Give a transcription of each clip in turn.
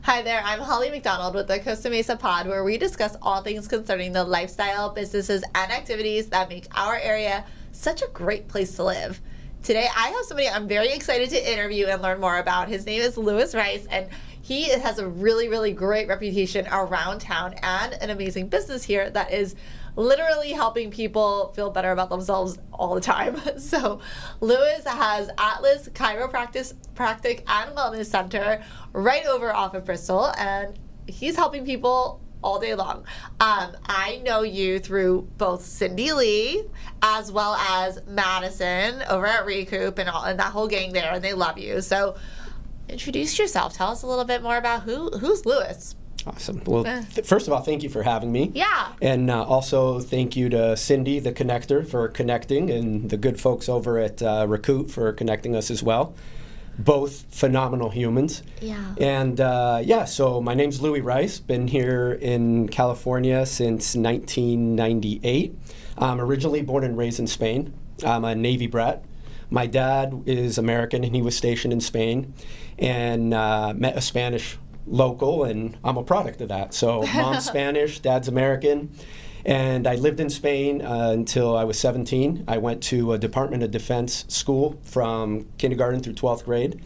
Hi there, I'm Holly McDonald with the Costa Mesa Pod, where we discuss all things concerning the lifestyle, businesses, and activities that make our area such a great place to live. Today, I have somebody I'm very excited to interview and learn more about. His name is Louis Rice, and he has a really, really great reputation around town and an amazing business here that is literally helping people feel better about themselves all the time. So Louis has Atlas Chiro Practice and Wellness Center right over off of Bristol, and he's helping people all day long. I know you through both Cindy Lee as well as Madison over at Recoup and that whole gang there, and they love you. So introduce yourself. Tell us a little bit more about who's Louis. Awesome. Well, first of all, thank you for having me. Yeah. And also thank you to Cindy, the connector, for connecting, and the good folks over at Recoup for connecting us as well. Both phenomenal humans. Yeah. And so my name's Louis Rice. Been here in California since 1998. I'm originally born and raised in Spain. I'm a Navy brat. My dad is American, and he was stationed in Spain, and met a Spanish local, and I'm a product of that. So mom's Spanish, dad's American, and I lived in Spain until I was 17. I went to a Department of Defense school from kindergarten through 12th grade.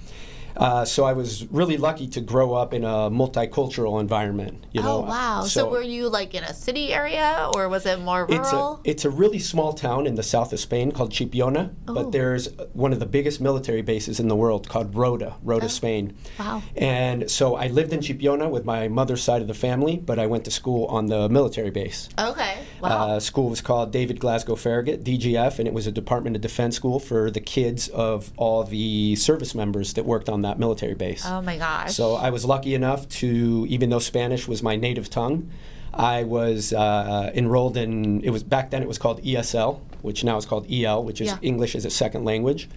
So I was really lucky to grow up in a multicultural environment. Oh, wow. So were you like in a city area, or was it more rural? It's a really small town in the south of Spain called Chipiona, but there's one of the biggest military bases in the world called Rota, Spain. Wow. And so I lived in Chipiona with my mother's side of the family, but I went to school on the military base. Okay. Wow. School was called David Glasgow Farragut, DGF, and it was a Department of Defense school for the kids of all the service members that worked on that military base. Oh my gosh. So I was lucky enough to, even though Spanish was my native tongue, I was enrolled in, back then it was called ESL, which now is called EL, which is English as a second language.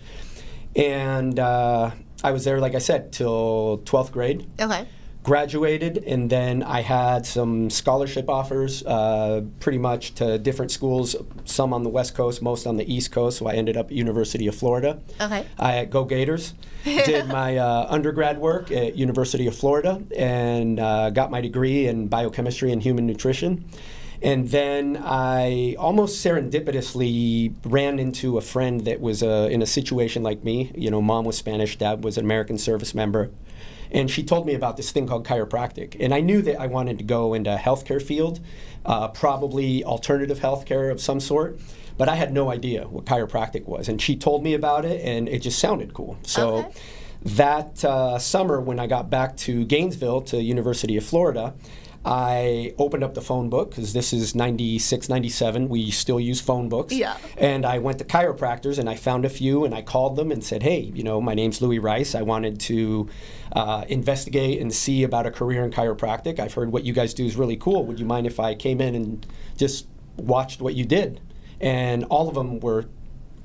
And I was there, like I said, till 12th grade. Okay. Graduated, and then I had some scholarship offers pretty much to different schools, some on the West Coast, most on the East Coast, so I ended up at University of Florida. Okay. Go Gators. Did my undergrad work at University of Florida, and got my degree in biochemistry and human nutrition. And then I almost serendipitously ran into a friend that was in a situation like me. You know, mom was Spanish, dad was an American service member. And she told me about this thing called chiropractic. And I knew that I wanted to go into a healthcare field, probably alternative healthcare of some sort. But I had no idea what chiropractic was. And she told me about it, and it just sounded cool. So that summer, when I got back to Gainesville, to University of Florida, I opened up the phone book, because this is 96, 97. We still use phone books. Yeah. And I went to chiropractors, and I found a few, and I called them and said, hey, my name's Louis Rice. I wanted to investigate and see about a career in chiropractic. I've heard what you guys do is really cool. Would you mind if I came in and just watched what you did? And all of them were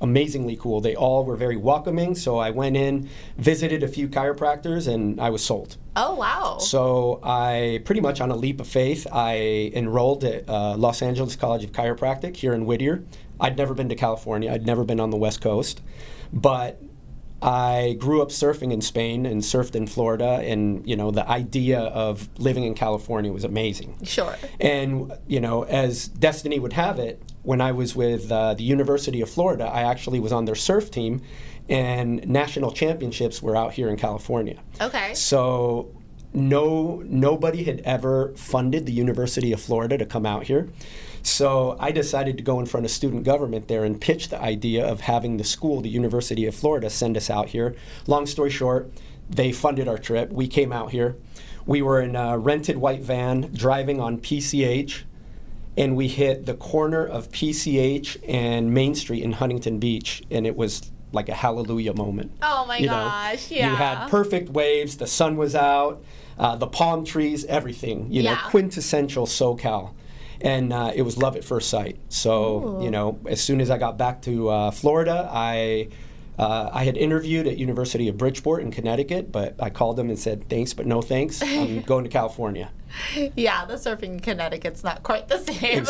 amazingly cool. They all were very welcoming. So I went in, visited a few chiropractors, and I was sold. Oh, wow. So I pretty much on a leap of faith, I enrolled at Los Angeles College of Chiropractic here in Whittier. I'd never been to California. I'd never been on the West Coast. But I grew up surfing in Spain and surfed in Florida, and the idea of living in California was amazing. Sure. And as destiny would have it, when I was with the University of Florida, I actually was on their surf team, and national championships were out here in California. Okay. So nobody had ever funded the University of Florida to come out here. So I decided to go in front of student government there and pitch the idea of having the school, the University of Florida, send us out here. Long story short, they funded our trip. We came out here. We were in a rented white van driving on PCH, and we hit the corner of PCH and Main Street in Huntington Beach, and it was like a hallelujah moment. Oh my gosh, yeah. You had perfect waves, the sun was out, the palm trees, everything, quintessential SoCal. And it was love at first sight. So, as soon as I got back to Florida, I had interviewed at University of Bridgeport in Connecticut, but I called them and said, thanks, but no thanks. I'm going to California. Yeah, the surfing in Connecticut's not quite the same.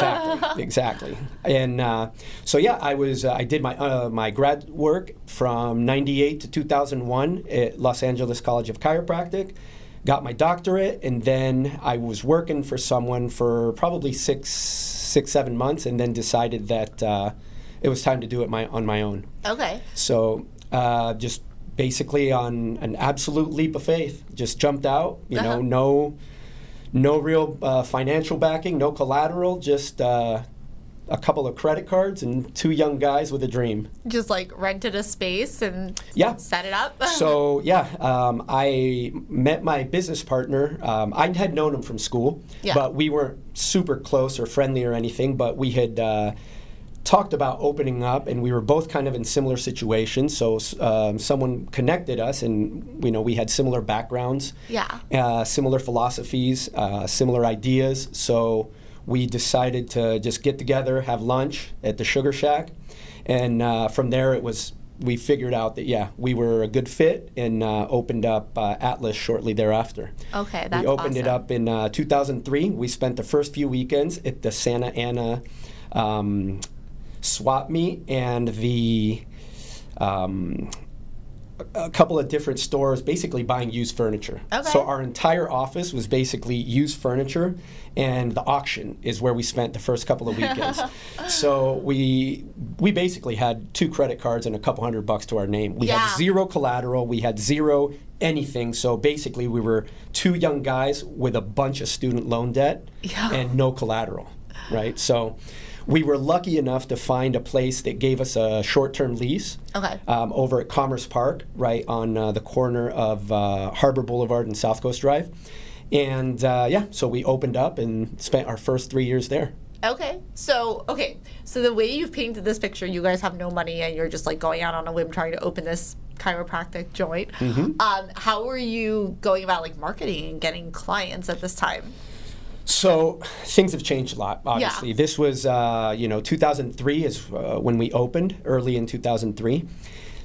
Exactly. And I did my grad work from 98 to 2001 at Los Angeles College of Chiropractic. got my doctorate, and then I was working for someone for probably 7 months, and then decided that it was time to do it on my own. Okay. So just basically on an absolute leap of faith, just jumped out. No real financial backing, no collateral, just a couple of credit cards and 2 young guys with a dream. Just like rented a space and set it up? So, I met my business partner. I had known him from school, but we weren't super close or friendly or anything, but we had talked about opening up, and we were both kind of in similar situations. So someone connected us, and we had similar backgrounds, similar philosophies, similar ideas. So we decided to just get together, have lunch at the Sugar Shack, and from there we figured out that we were a good fit, and opened up Atlas shortly thereafter. Okay, that's We opened it up in 2003. We spent the first few weekends at the Santa Ana swap meet and a couple of different stores basically buying used furniture. Okay. So our entire office was basically used furniture, and the auction is where we spent the first couple of weekends. So we basically had 2 credit cards and a couple $100 to our name. We had 0 collateral, we had 0 anything. So basically we were 2 young guys with a bunch of student loan debt and no collateral, right? So we were lucky enough to find a place that gave us a short-term lease over at Commerce Park, right on the corner of Harbor Boulevard and South Coast Drive. And so we opened up and spent our first 3 years there. Okay, so the way you've painted this picture, you guys have no money and you're just like going out on a whim trying to open this chiropractic joint. How were you going about like marketing and getting clients at this time? So things have changed a lot, obviously. Yeah. This was, 2003 is when we opened, early in 2003.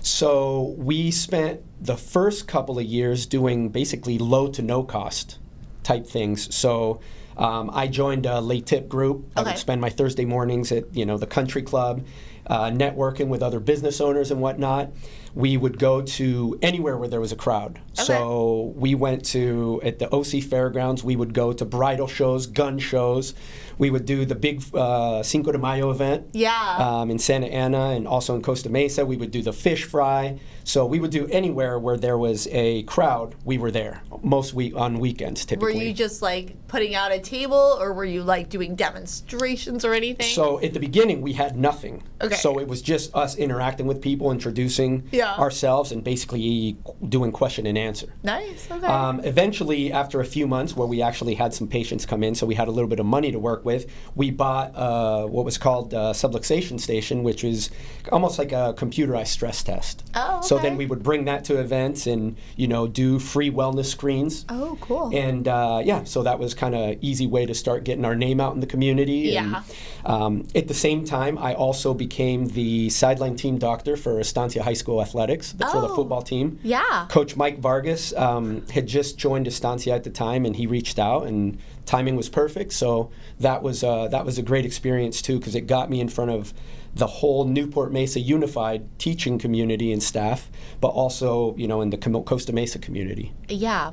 So we spent the first couple of years doing basically low to no cost type things. So I joined a late tip group. I would spend my Thursday mornings at, the country club, networking with other business owners and whatnot. We would go to anywhere where there was a crowd. So we went to, at the OC Fairgrounds, we would go to bridal shows, gun shows. We would do the big Cinco de Mayo event in Santa Ana, and also in Costa Mesa. We would do the fish fry. So we would do anywhere where there was a crowd, we were there, on weekends typically. Were you just like putting out a table, or were you like doing demonstrations or anything? So at the beginning, we had nothing. So it was just us interacting with people, introducing ourselves, and basically doing question and answer. Nice, okay. Eventually, after a few months where we actually had some patients come in, so we had a little bit of money to work with, we bought what was called a subluxation station, which is almost like a computerized stress test. Oh, okay. So then we would bring that to events and, do free wellness screens. Oh, cool. And so that was kind of easy way to start getting our name out in the community. Yeah. And, at the same time, I also became the sideline team doctor for Estancia High School Athletics, for the football team. Yeah. Coach Mike Vargas had just joined Estancia at the time, and he reached out, and timing was perfect. So that was a great experience too, because it got me in front of the whole Newport Mesa unified teaching community and staff, but also, in the Costa Mesa community. Yeah.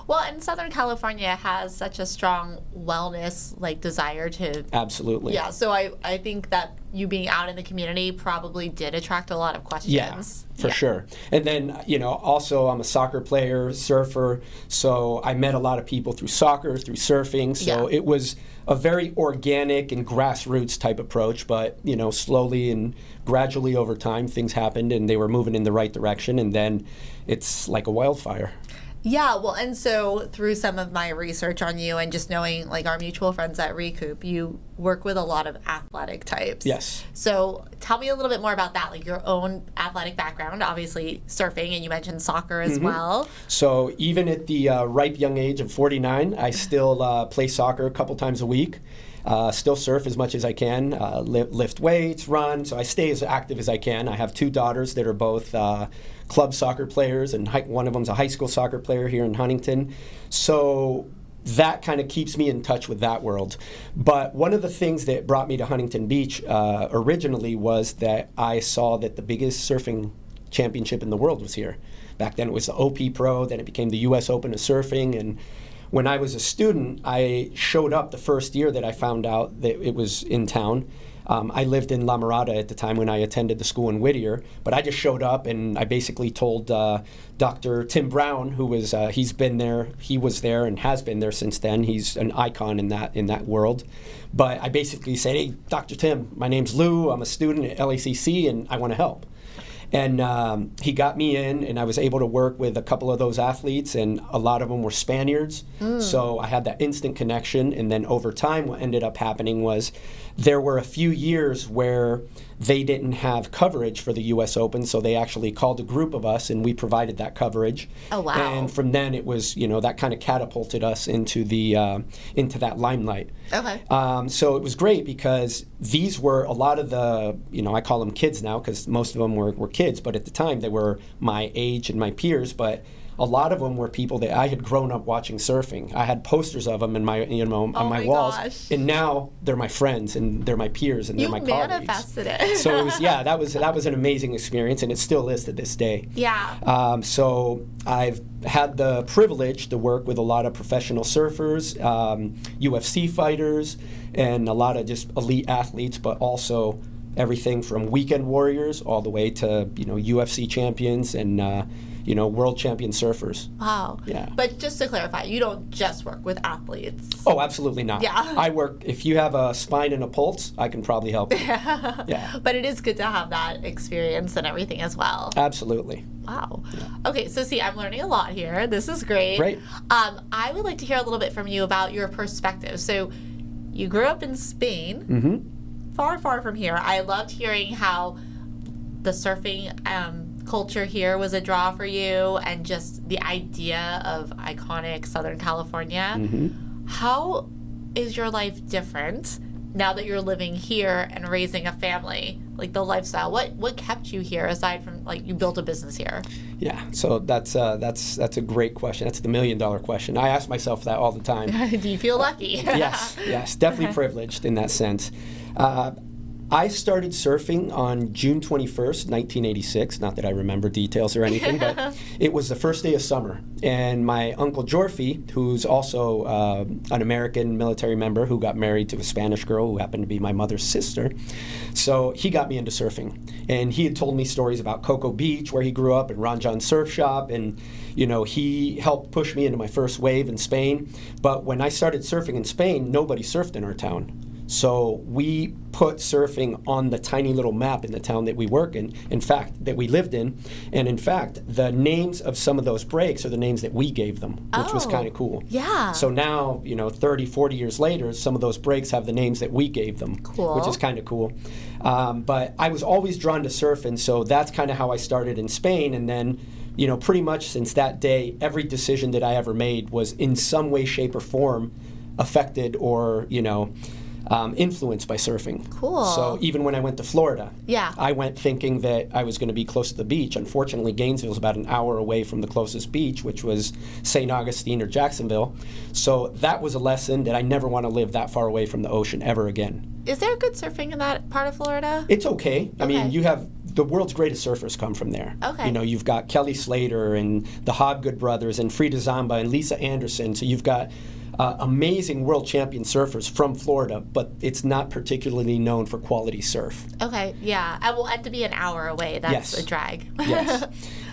Well, and Southern California has such a strong wellness desire to. Absolutely. Yeah. So I think that you being out in the community probably did attract a lot of questions. Yeah, for sure. And then, also I'm a soccer player, surfer, so I met a lot of people through soccer, through surfing. So it was a very organic and grassroots type approach, but, slowly and gradually over time, things happened and they were moving in the right direction, and then it's like a wildfire. Yeah, well, and so through some of my research on you and just knowing our mutual friends at Recoup, you work with a lot of athletic types. Yes. So tell me a little bit more about that, your own athletic background, obviously surfing, and you mentioned soccer as well. So even at the ripe young age of 49, I still play soccer a couple times a week. Still surf as much as I can, lift weights, run, so I stay as active as I can. I have 2 daughters that are both club soccer players, and one of them's a high school soccer player here in Huntington. So that kind of keeps me in touch with that world. But one of the things that brought me to Huntington Beach originally was that I saw that the biggest surfing championship in the world was here. Back then it was the OP Pro, then it became the US Open of surfing. And when I was a student, I showed up the first year that I found out that it was in town. I lived in La Mirada at the time when I attended the school in Whittier, but I just showed up and I basically told Dr. Tim Brown, who was he was there and has been there since then. He's an icon in that world. But I basically said, "Hey, Dr. Tim, my name's Lou. I'm a student at LACC and I want to help." And he got me in, and I was able to work with a couple of those athletes, and a lot of them were Spaniards. So I had that instant connection. And then over time, what ended up happening was there were a few years where they didn't have coverage for the U.S. Open, so they actually called a group of us, and we provided that coverage. Oh, wow. And from then, it was, that kind of catapulted us into into that limelight. Okay. So it was great because these were a lot of the, I call them kids now because most of them were kids, but at the time they were my age and my peers, but a lot of them were people that I had grown up watching surfing. I had posters of them in my, on my walls, gosh. and now they're my friends and they're my peers and they're my colleagues. You manifested it. So it was, that was an amazing experience, and it still is to this day. Yeah. So I've had the privilege to work with a lot of professional surfers, UFC fighters, and a lot of just elite athletes, but also everything from weekend warriors all the way to UFC champions and world champion surfers. Wow. Yeah. But just to clarify, you don't just work with athletes. Oh, absolutely not. Yeah. I work, if you have a spine and a pulse, I can probably help you. Yeah. But it is good to have that experience and everything as well. Absolutely. Wow. Yeah. Okay, so see, I'm learning a lot here. This is great. Great. I would like to hear a little bit from you about your perspective. So you grew up in Spain, far, far from here. I loved hearing how the surfing culture here was a draw for you, and just the idea of iconic Southern California. How is your life different now that you're living here and raising a family? Like the lifestyle, what kept you here aside from you built a business here? Yeah, so that's a great question. That's the $1 million question. I ask myself that all the time. Do you feel lucky? Yes, definitely privileged in that sense. I started surfing on June 21st, 1986. Not that I remember details or anything, but it was the first day of summer. And my Uncle Jorfi, who's also an American military member who got married to a Spanish girl who happened to be my mother's sister, so he got me into surfing. And he had told me stories about Cocoa Beach, where he grew up, and Ron John Surf Shop, and he helped push me into my first wave in Spain. But when I started surfing in Spain, nobody surfed in our town. So we put surfing on the tiny little map in the town that we work in fact, that we lived in. And in fact, the names of some of those breaks are the names that we gave them, which was kind of cool. Yeah. So now, 30, 40 years later, some of those breaks have the names that we gave them, which is kind of cool. But I was always drawn to surfing, so that's kind of how I started in Spain. And then, pretty much since that day, every decision that I ever made was in some way, shape, or form affected or, influenced by surfing. Cool. So even when I went to Florida, yeah, I went thinking that I was going to be close to the beach. Unfortunately, Gainesville is about an hour away from the closest beach, which was St. Augustine or Jacksonville. So that was a lesson that I never want to live that far away from the ocean ever again. Is there good surfing in that part of Florida? It's okay. I mean, you have the world's greatest surfers come from there. Okay. You've got Kelly Slater and the Hobgood brothers and Frida Zamba and Lisa Anderson. So you've got amazing world champion surfers from Florida, but it's not particularly known for quality surf. Okay, yeah. And to be an hour away, that's a drag. Yes.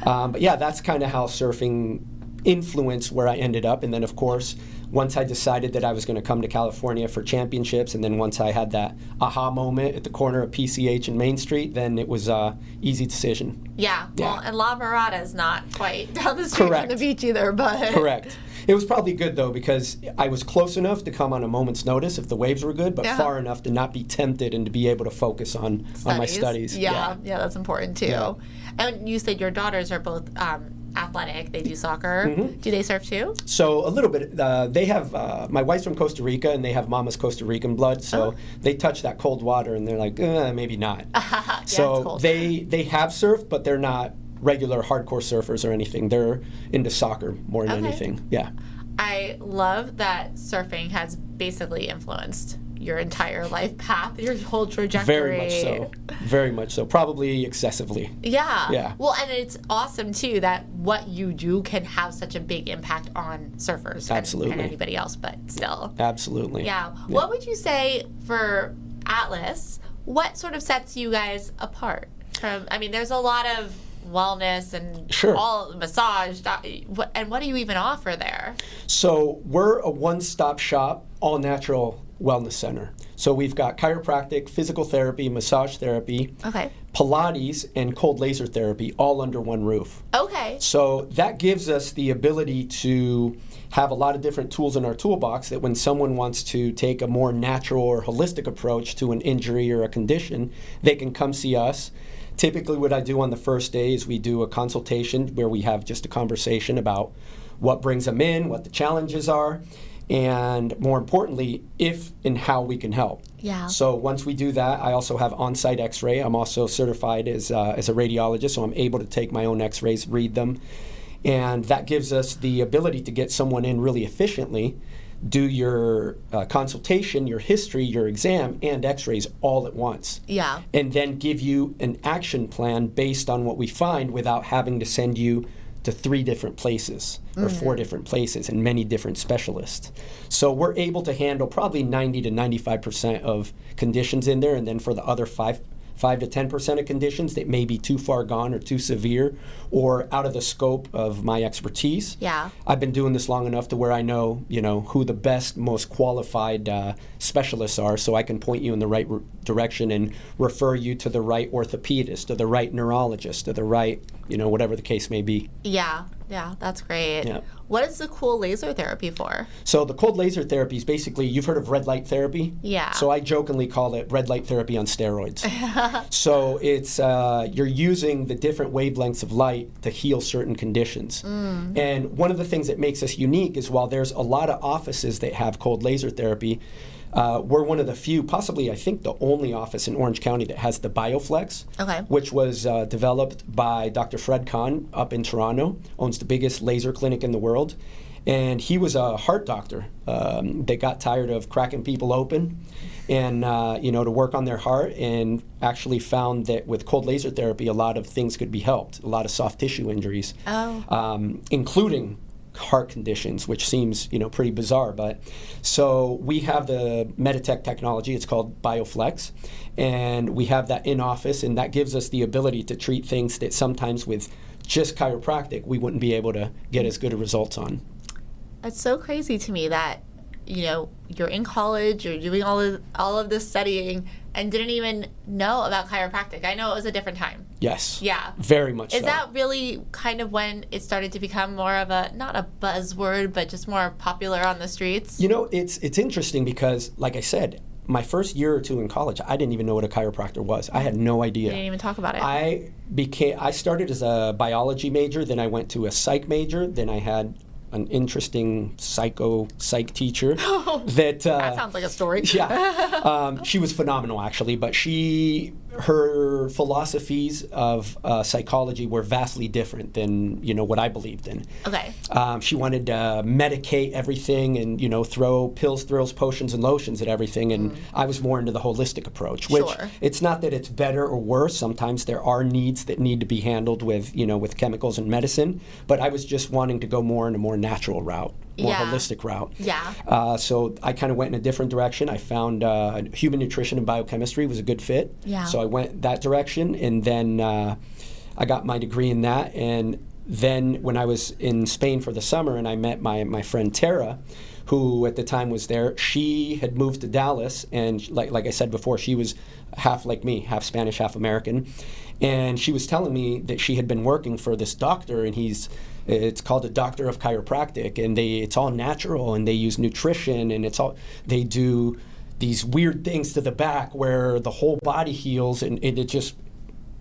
But yeah, that's kind of how surfing influenced where I ended up. And then, of course, once I decided that I was going to come to California for championships, and then once I had that aha moment at the corner of PCH and Main Street, then it was an easy decision. Yeah. Well, and La Mirada is not quite down the street from the beach either, but... Correct. It was probably good, though, because I was close enough to come on a moment's notice if the waves were good, but far enough to not be tempted and to be able to focus on my studies. Yeah, that's important, too. Yeah. And you said your daughters are both athletic. They do soccer. Mm-hmm. Do they surf, too? So a little bit. They have, my wife's from Costa Rica, and they have mama's Costa Rican blood, so they touch that cold water, and they're like, maybe not. So they have surfed, but they're not regular hardcore surfers or anything. They're into soccer more than anything. Yeah. I love that surfing has basically influenced your entire life path, your whole trajectory. Very much so. Very much so. Probably excessively. Yeah. Yeah. Well, and it's awesome too that what you do can have such a big impact on surfers and anybody else, but still. Absolutely. Yeah. What would you say for Atlas? What sort of sets you guys apart from? I mean, there's a lot of wellness and all massage, and what do you even offer there? So we're a one-stop shop, all-natural wellness center. So we've got chiropractic, physical therapy, massage therapy, Pilates, and cold laser therapy all under one roof. Okay. So that gives us the ability to have a lot of different tools in our toolbox that when someone wants to take a more natural or holistic approach to an injury or a condition, they can come see us. Typically what I do on the first day is we do a consultation where we have just a conversation about what brings them in, what the challenges are, and more importantly, if and how we can help. Yeah. So once we do that, I also have on-site x-ray. I'm also certified as a radiologist, so I'm able to take my own x-rays, read them, and that gives us the ability to get someone in really efficiently, do your consultation, your history, your exam, and x-rays all at once. Yeah. And then give you an action plan based on what we find without having to send you to 3 different places or 4 different places and many different specialists. So we're able to handle probably 90 to 95% of conditions in there, and then for the other 5 to 10% of conditions that may be too far gone or too severe or out of the scope of my expertise. Yeah. I've been doing this long enough to where I know, who the best, most qualified specialists are, so I can point you in the right direction and refer you to the right orthopedist or the right neurologist or the right, whatever the case may be. Yeah. Yeah, that's great. Yeah. What is the cool laser therapy for? So the cold laser therapy is basically, you've heard of red light therapy? Yeah. So I jokingly call it red light therapy on steroids. So it's, you're using the different wavelengths of light to heal certain conditions. And one of the things that makes us unique is while there's a lot of offices that have cold laser therapy, we're one of the few, possibly I think the only office in Orange County that has the BioFlex, which was developed by Dr. Fred Kahn up in Toronto, owns the biggest laser clinic in the world. And he was a heart doctor that got tired of cracking people open and, to work on their heart, and actually found that with cold laser therapy, a lot of things could be helped, a lot of soft tissue injuries, including heart conditions, which seems pretty bizarre. But so we have the Meditech technology. It's called BioFlex, and we have that in office, and that gives us the ability to treat things that sometimes with just chiropractic we wouldn't be able to get as good a results on. It's so crazy to me that you're in college, you're doing all of this studying, and didn't even know about chiropractic. I know it was a different time. Yes. Yeah. Very much so. Is that really kind of when it started to become more of a, not a buzzword, but just more popular on the streets? It's interesting because, like I said, my first year or two in college, I didn't even know what a chiropractor was. I had no idea. You didn't even talk about it. I started as a biology major, then I went to a psych major, then I had an interesting psych teacher that sounds like a story. Yeah, she was phenomenal actually, but her philosophies of psychology were vastly different than what I believed in. Okay. She wanted to medicate everything and throw pills, thrills, potions, and lotions at everything, and I was more into the holistic approach. Which it's not that it's better or worse. Sometimes there are needs that need to be handled with with chemicals and medicine, but I was just wanting to go more in a more natural route, more holistic route. Yeah. So I kind of went in a different direction. I found human nutrition and biochemistry was a good fit. Yeah. So I went that direction, and then I got my degree in that. And then when I was in Spain for the summer, and I met my friend Tara, who at the time was there, she had moved to Dallas, and like I said before, she was half like me, half Spanish, half American. And she was telling me that she had been working for this doctor, and it's called a doctor of chiropractic, and it's all natural, and they use nutrition, and they do these weird things to the back where the whole body heals, and it just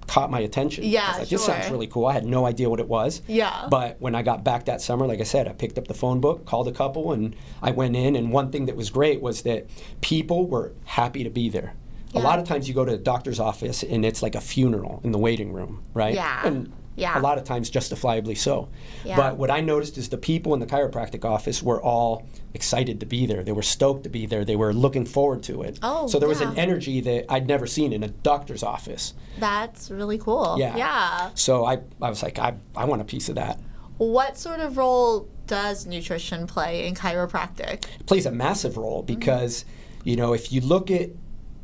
caught my attention. Yeah, like, this sounds really cool. I had no idea what it was. Yeah. But when I got back that summer, like I said, I picked up the phone book, called a couple, and I went in, and one thing that was great was that people were happy to be there. Yeah. A lot of times you go to a doctor's office and it's like a funeral in the waiting room, right? Yeah. And Yeah. A lot of times justifiably so. Yeah. But what I noticed is the people in the chiropractic office were all excited to be there. They were stoked to be there. They were looking forward to it. Oh, so there was yeah. an energy that I'd never seen in a doctor's office. That's really cool. Yeah. Yeah. So I was like, I want a piece of that. What sort of role does nutrition play in chiropractic? It plays a massive role because, you know, if you look at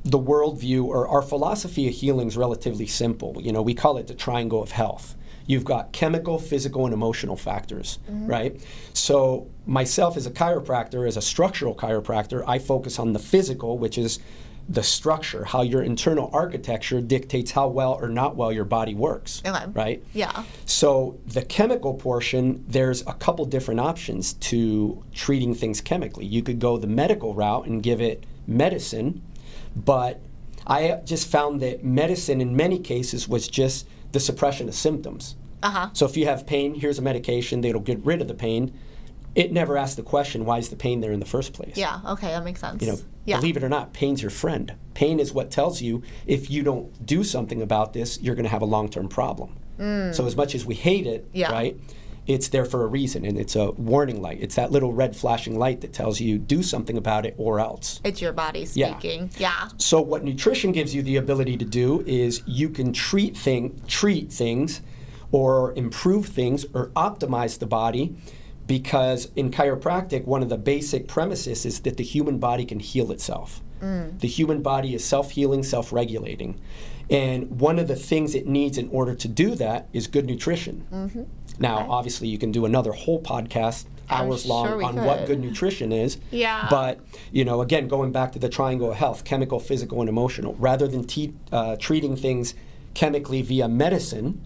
the worldview or our philosophy of healing is relatively simple. You know, we call it the triangle of health. You've got chemical, physical, and emotional factors, right? So myself as a chiropractor, as a structural chiropractor, I focus on the physical, which is the structure, how your internal architecture dictates how well or not well your body works, right? Yeah. So the chemical portion, there's a couple different options to treating things chemically. You could go the medical route and give it medicine, but I just found that medicine in many cases was just the suppression of symptoms. So if you have pain, here's a medication that'll get rid of the pain. It never asked the question, why is the pain there in the first place? Yeah, okay, that makes sense. You know, believe it or not, pain's your friend. Pain is what tells you if you don't do something about this, you're going to have a long-term problem. So as much as we hate it, right, it's there for a reason, and it's a warning light. It's that little red flashing light that tells you do something about it or else. It's your body speaking. Yeah. So what nutrition gives you the ability to do is you can treat things or improve things or optimize the body, because in chiropractic, one of the basic premises is that the human body can heal itself. The human body is self-healing, self-regulating. And one of the things it needs in order to do that is good nutrition. Now, obviously, you can do another whole podcast, hours long, on what good nutrition is. Yeah. But, you know, again, going back to the triangle of health, chemical, physical, and emotional, rather than treating things chemically via medicine,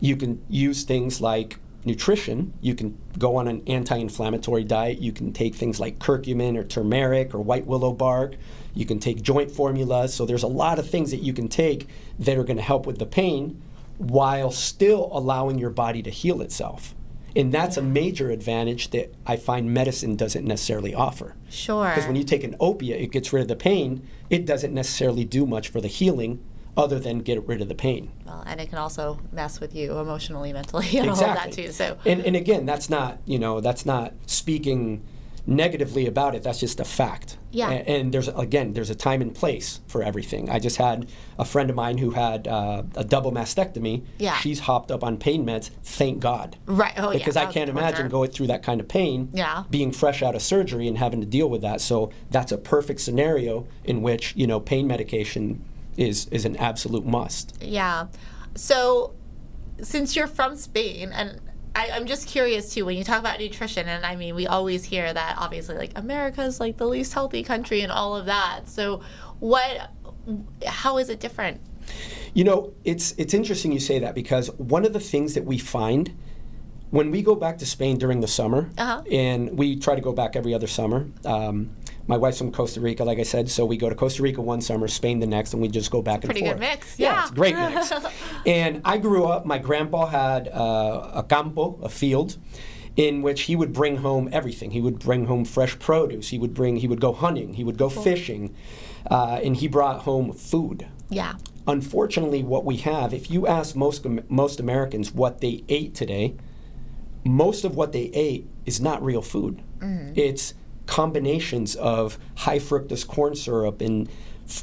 you can use things like nutrition. You can go on an anti-inflammatory diet. You can take things like curcumin or turmeric or white willow bark. You can take joint formulas. So there's a lot of things that you can take that are going to help with the pain while still allowing your body to heal itself. And that's a major advantage that I find medicine doesn't necessarily offer. Sure. Because when you take an opiate, it gets rid of the pain. It doesn't necessarily do much for the healing other than get rid of the pain. Well, and it can also mess with you emotionally, mentally, and exactly. all of that too. So, and again, that's not speaking negatively about it. That's just a fact. Yeah. And there's a time and place for everything. I just had a friend of mine who had a double mastectomy. Yeah. She's hopped up on pain meds. Thank God. Right. Oh, yeah. Because I can't imagine going through that kind of pain. Yeah. Being fresh out of surgery and having to deal with that. So that's a perfect scenario in which, you know, pain medication is an absolute must. Yeah. So since you're from Spain, and I'm just curious too, when you talk about nutrition, and I mean, we always hear that obviously like America's like the least healthy country and all of that. So how is it different? You know, it's interesting you say that, because one of the things that we find when we go back to Spain during the summer, and we try to go back every other summer. My wife's from Costa Rica, like I said, so we go to Costa Rica one summer, Spain the next, and we just go back and forth. Pretty good mix. Yeah, it's a great mix. And I grew up, my grandpa had a campo, a field, in which he would bring home everything. He would bring home fresh produce. He would go hunting. He would go fishing. And he brought home food. Yeah. Unfortunately, what we have, if you ask most Americans what they ate today, most of what they ate is not real food. It's combinations of high fructose corn syrup and,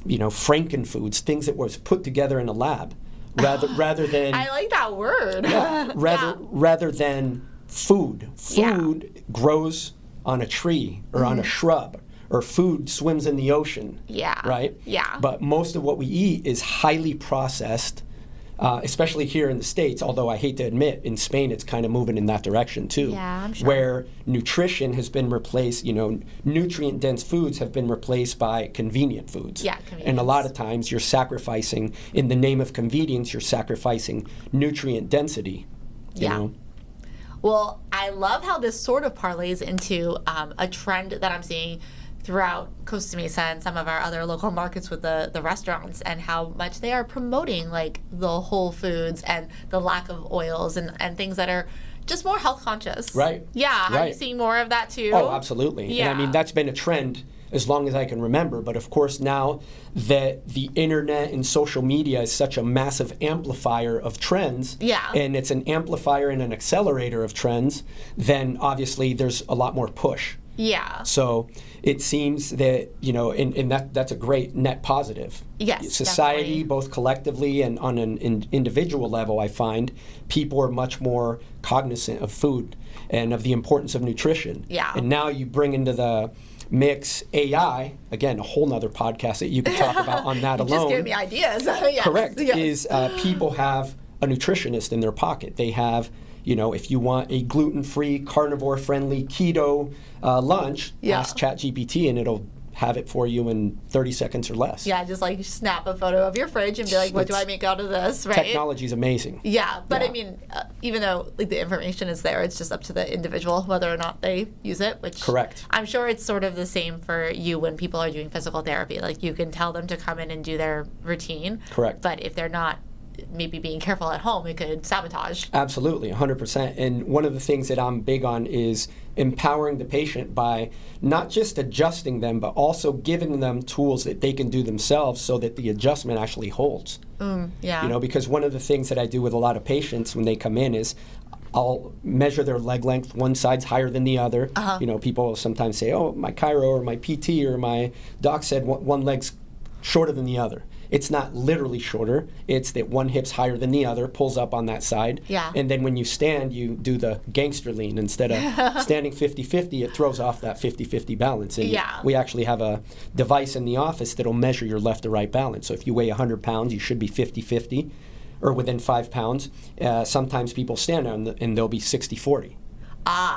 you know, frankenfoods, things that was put together in a lab, rather than I like that word. rather than food. Food grows on a tree or on a shrub, or food swims in the ocean. Yeah. Right? Yeah. But most of what we eat is highly processed. Especially here in the States, although I hate to admit, in Spain it's kind of moving in that direction too. Yeah, I'm sure. Where nutrition has been replaced, you know, nutrient-dense foods have been replaced by convenient foods. Yeah, convenience. And a lot of times you're sacrificing, in the name of convenience, you're sacrificing nutrient density, you know? Well, I love how this sort of parlays into a trend that I'm seeing throughout Costa Mesa and some of our other local markets with the restaurants, and how much they are promoting like the whole foods and the lack of oils and things that are, just more health conscious. Right. Yeah. Are you Right. seeing more of that too? Oh, absolutely. Yeah. And I mean, that's been a trend as long as I can remember. But of course, now that the internet and social media is such a massive amplifier of trends, Yeah. and it's an amplifier and an accelerator of trends, then obviously there's a lot more push. Yeah. So it seems that, and that's a great net positive. Yes, Society, definitely. both collectively and on an individual level, I find people are much more cognizant of food and of the importance of nutrition. Yeah. And now you bring into the mix AI, again, a whole nother podcast that you could talk about on that You alone. just gave me ideas. Yes. Correct. Yes. Is people have a nutritionist in their pocket. They have, if you want a gluten-free, carnivore-friendly, keto lunch, Yeah. ask ChatGPT and it'll have it for you in 30 seconds or less. Yeah, just like snap a photo of your fridge and be like, what do I make out of this, right? Technology is amazing. Yeah, but Yeah. I mean, even though like the information is there, it's just up to the individual whether or not they use it, which Correct. I'm sure it's sort of the same for you when people are doing physical therapy. Like you can tell them to come in and do their routine. Correct. But if they're not maybe being careful at home, it could sabotage. Absolutely, 100%. And one of the things that I'm big on is empowering the patient by not just adjusting them, but also giving them tools that they can do themselves so that the adjustment actually holds. Yeah. Because one of the things that I do with a lot of patients when they come in is I'll measure their leg length. One side's higher than the other. People sometimes say, oh, my chiro or my PT or my doc said one leg's shorter than the other. It's not literally shorter. It's that one hip's higher than the other, pulls up on that side. Yeah. And then when you stand, you do the gangster lean. Instead of standing 50-50, it throws off that 50-50 balance. And Yeah. we actually have a device in the office that'll measure your left to right balance. So if you weigh 100 pounds, you should be 50-50 or within 5 pounds. Sometimes people stand and they'll be 60-40.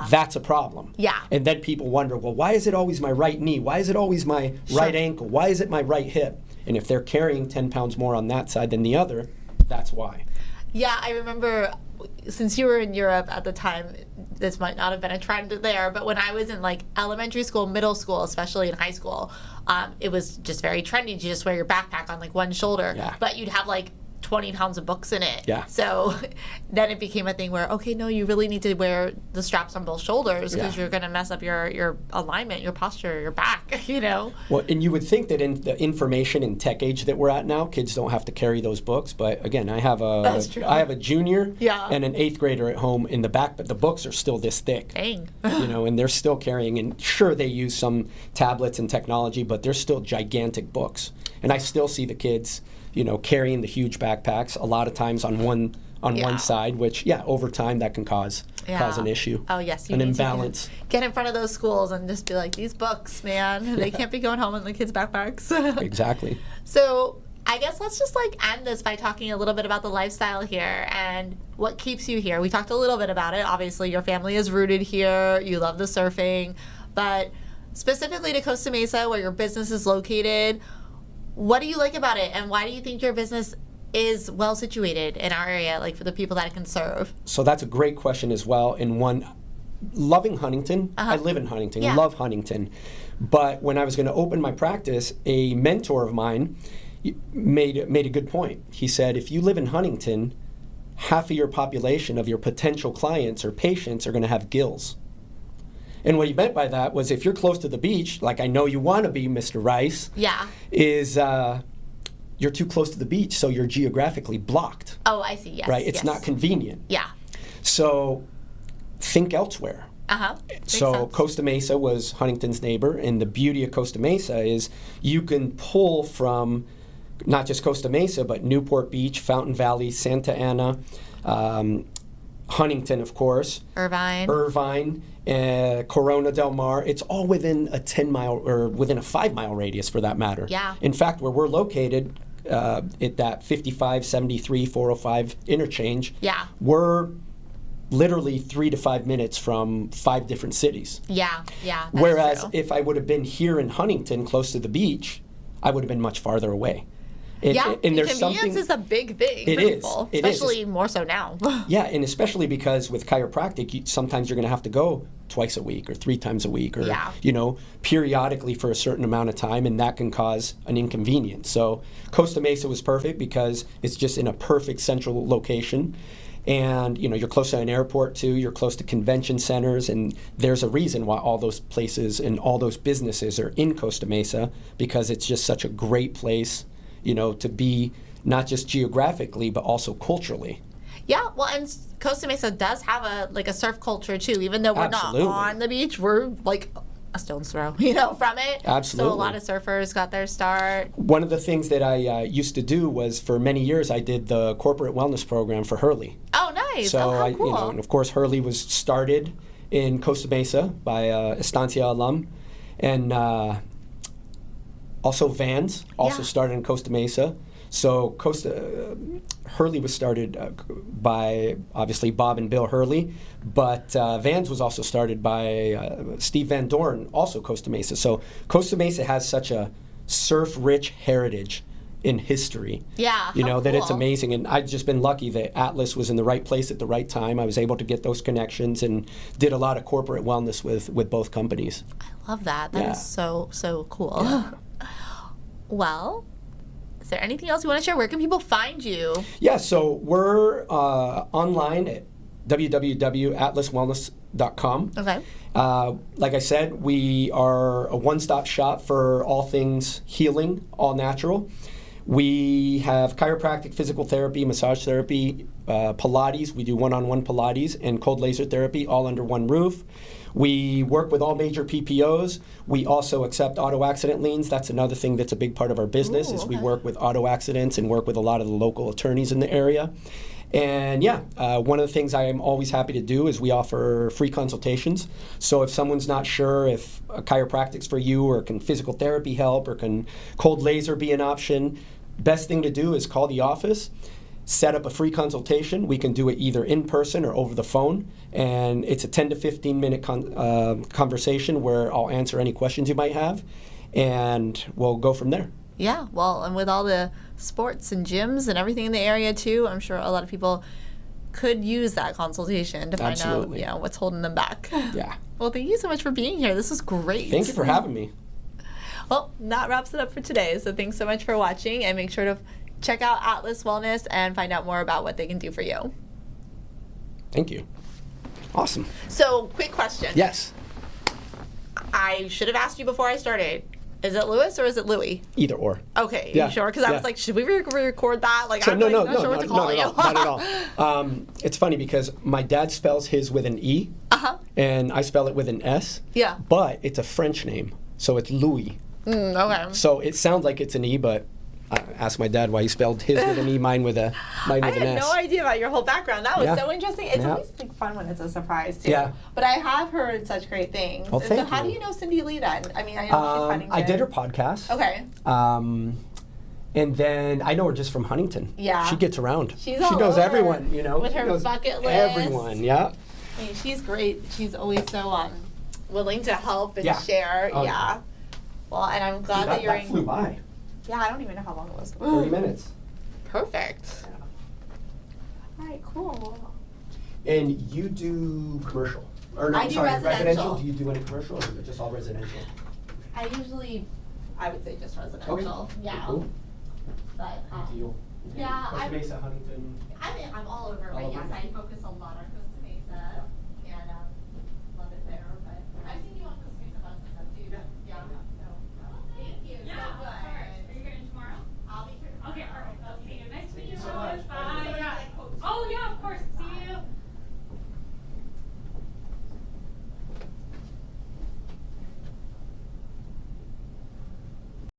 That's a problem. Yeah. And then people wonder, well, why is it always my right knee? Why is it always my right ankle? Why is it my right hip? And if they're carrying 10 pounds more on that side than the other, that's why. Yeah, I remember since you were in Europe at the time, this might not have been a trend there, but when I was in like elementary school, middle school, especially in high school, it was just very trendy to just wear your backpack on like one shoulder. Yeah. But you'd have like 20 pounds of books in it. Yeah. So then it became a thing where, okay, no, you really need to wear the straps on both shoulders because Yeah. you're going to mess up your alignment, your posture, your back, Well, and you would think that in the information and tech age that we're at now, kids don't have to carry those books. But again, I have That's true. a junior Yeah. and an 8th grader at home in the back, but the books are still this thick. Dang. And they're still carrying. And sure, they use some tablets and technology, but they're still gigantic books. And I still see the kids, carrying the huge backpacks a lot of times on one side, which over time that can cause an issue. Oh, yes. An need to imbalance. get in front of those schools and just be like, these books, man, they can't be going home in the kids' backpacks. Exactly. So I guess let's just end this by talking a little bit about the lifestyle here and what keeps you here. We talked a little bit about it. Obviously, your family is rooted here. You love the surfing. But specifically to Costa Mesa, where your business is located, what do you like about it? And why do you think your business is well situated in our area, like for the people that it can serve? So that's a great question as well. And one, loving Huntington. I live in Huntington. Yeah. Love Huntington. But when I was going to open my practice, a mentor of mine made a good point. He said, if you live in Huntington, half of your population of your potential clients or patients are going to have gills. And what he meant by that was if you're close to the beach, like I know you want to be, Mr. Rice, is you're too close to the beach, so you're geographically blocked. Oh, I see. Yes. Right? It's yes. not convenient. Yeah. So think elsewhere. So sense. Costa Mesa was Huntington's neighbor, and the beauty of Costa Mesa is you can pull from not just Costa Mesa, but Newport Beach, Fountain Valley, Santa Ana, Huntington, of course, Irvine, Corona Del Mar. It's all within a 10-mile or within a 5-mile radius, for that matter. Yeah. In fact, where we're located at that 55, 73, 405 interchange, we're literally 3 to 5 minutes from 5 different cities. Yeah. That's Whereas true. if I would have been here in Huntington, close to the beach, I would have been much farther away. And there's convenience is a big thing It for is. people, It is. especially more so now. Yeah, and especially because with chiropractic, sometimes you're going to have to go twice a week or 3 times a week or, periodically for a certain amount of time, and that can cause an inconvenience. So Costa Mesa was perfect because it's just in a perfect central location. And, you know, you're close to an airport, too. You're close to convention centers. And there's a reason why all those places and all those businesses are in Costa Mesa, because it's just such a great place, you know, to be not just geographically, but also culturally. Yeah, well, and Costa Mesa does have a surf culture, too. Even though we're Absolutely. not on the beach, we're, like, a stone's throw, you know, from it. Absolutely. So a lot of surfers got their start. One of the things that I used to do was, for many years, I did the corporate wellness program for Hurley. Oh, nice. So, how cool. you know, and of course, Hurley was started in Costa Mesa by Estancia alum. And also Vans also started in Costa Mesa. So Hurley was started by, obviously, Bob and Bill Hurley, but Vans was also started by Steve Van Dorn, also Costa Mesa. So Costa Mesa has such a surf-rich heritage in history. Yeah, you know, that cool. it's amazing. And I've just been lucky that Atlas was in the right place at the right time. I was able to get those connections and did a lot of corporate wellness with both companies. I love that. That is so cool. Yeah. Well, is there anything else you want to share? Where can people find you? Yeah, so we're online at www.atlaswellness.com. Okay. Like I said, we are a one-stop shop for all things healing, all natural. We have chiropractic, physical therapy, massage therapy, Pilates. We do one-on-one Pilates and cold laser therapy, all under one roof. We work with all major PPOs. We also accept auto accident liens. That's another thing that's a big part of our business. Ooh, is we okay. work with auto accidents and work with a lot of the local attorneys in the area. And one of the things I am always happy to do is we offer free consultations. So if someone's not sure if a chiropractic's for you, or can physical therapy help, or can cold laser be an option, best thing to do is call the office, set up a free consultation. We can do it either in person or over the phone. And it's a 10 to 15 minute conversation where I'll answer any questions you might have, and we'll go from there. Yeah, well, and with all the sports and gyms and everything in the area too, I'm sure a lot of people could use that consultation to find Absolutely. out, what's holding them back. Yeah. Well, thank you so much for being here. This was great. Thank you for having me. Well, that wraps it up for today. So thanks so much for watching, and make sure to check out Atlas Wellness and find out more about what they can do for you. Thank you. Awesome. So, quick question. Yes. I should have asked you before I started. Is it Lewis or is it Louis? Either or. Okay, Yeah, you sure? Because I was yeah. like, should we record that? Like, So I'm no, not sure what to call you. not at all. It's funny because my dad spells his with an E, and I spell it with an S. Yeah. But it's a French name, so it's Louis. Okay. So it sounds like it's an E, but I asked my dad why he spelled his with an E, mine with an I S. had no idea about your whole background. That was Yeah. so interesting. It's Yeah. always like, fun when it's a surprise too. Yeah. But I have heard such great things. Well, so thank how do you. you know Cindy Lee then? I mean, I know she's Huntington. I did her podcast. Okay. And then I know her just from Huntington. Yeah. She gets around. She's she all knows over everyone, you know. with She her knows bucket list. Everyone, yeah. I mean, she's great. She's always so willing to help and Yeah. share. Oh, yeah. Well, and I'm glad that you're that flew by. Yeah, I don't even know how long it was. 30 minutes. Perfect. All right, cool. And you do commercial? Or no, I do sorry, residential. Do you do any commercial, or is it just all residential? I would say just residential. Okay. Yeah. Cool. But Deal. yeah, Costa Mesa, Huntington. I'm all over, All but over. yes, I focus